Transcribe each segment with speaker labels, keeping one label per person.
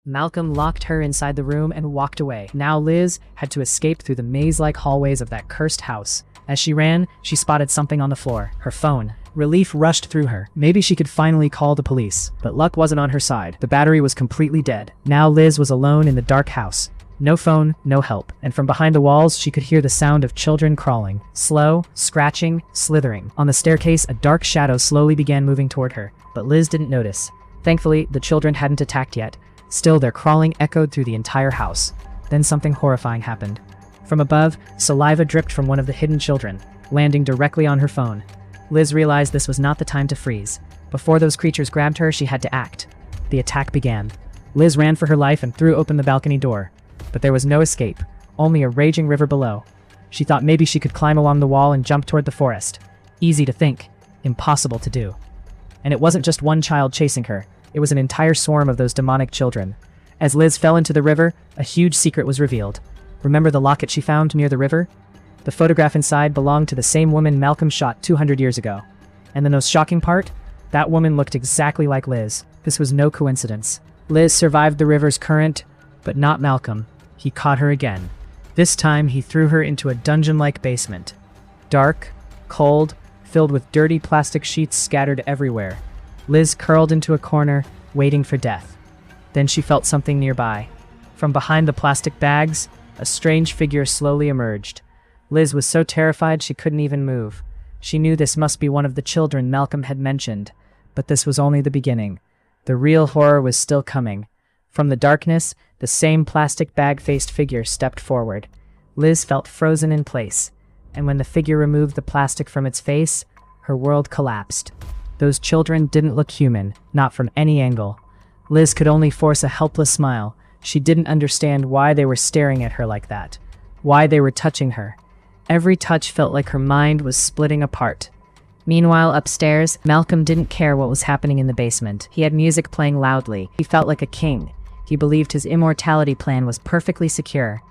Speaker 1: Malcolm locked her inside the room and walked away. Now Liz had to escape through the maze-like hallways of that cursed house. As she ran, she spotted something on the floor. Her phone. Relief rushed through her. Maybe she could finally call the police. But luck wasn't on her side. The battery was completely dead. Now Liz was alone in the dark house. No phone, no help. And from behind the walls, she could hear the sound of children crawling. Slow, scratching, slithering. On the staircase, a dark shadow slowly began moving toward her. But Liz didn't notice. Thankfully, the children hadn't attacked yet. Still, their crawling echoed through the entire house. Then something horrifying happened. From above, saliva dripped from one of the hidden children, landing directly on her phone. Liz realized this was not the time to freeze. Before those creatures grabbed her, she had to act. The attack began. Liz ran for her life and threw open the balcony door. But there was no escape, only a raging river below. She thought maybe she could climb along the wall and jump toward the forest. Easy to think, impossible to do. And it wasn't just one child chasing her. It was an entire swarm of those demonic children. As Liz fell into the river, a huge secret was revealed. Remember the locket she found near the river? The photograph inside belonged to the same woman Malcolm shot 200 years ago. And the most shocking part? That woman looked exactly like Liz. This was no coincidence. Liz survived the river's current, but not Malcolm. He caught her again. This time he threw her into a dungeon-like basement. Dark, cold, filled with dirty plastic sheets scattered everywhere. Liz curled into a corner, waiting for death. Then she felt something nearby. From behind the plastic bags, a strange figure slowly emerged. Liz was so terrified she couldn't even move. She knew this must be one of the children Malcolm had mentioned, but this was only the beginning. The real horror was still coming. From the darkness, the same plastic bag-faced figure stepped forward. Liz felt frozen in place, and when the figure removed the plastic from its face, her world collapsed. Those children didn't look human, not from any angle. Liz could only force a helpless smile. She didn't understand why they were staring at her like that, why they were touching her. Every touch felt like her mind was splitting apart. Meanwhile, upstairs, Malcolm didn't care what was happening in the basement. He had music playing loudly. He felt like a king. He believed his immortality plan was perfectly secure.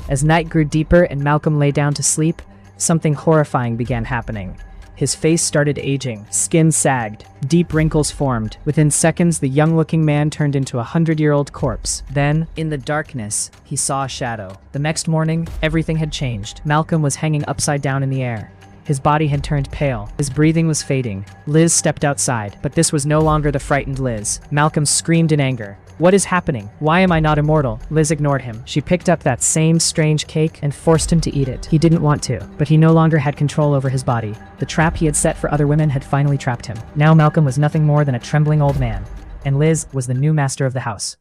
Speaker 1: As night grew deeper and Malcolm lay down to sleep, something horrifying began happening. His face started aging, skin sagged, deep wrinkles formed. Within seconds, the young-looking man turned into a 100-year-old corpse. Then, in the darkness, he saw a shadow. The next morning, everything had changed. Malcolm was hanging upside down in the air. His body had turned pale. His breathing was fading. Liz stepped outside, but this was no longer the frightened Liz. Malcolm screamed in anger. "What is happening? Why am I not immortal?" Liz ignored him. She picked up that same strange cake and forced him to eat it. He didn't want to, but he no longer had control over his body. The trap he had set for other women had finally trapped him. Now Malcolm was nothing more than a trembling old man, and Liz was the new master of the house.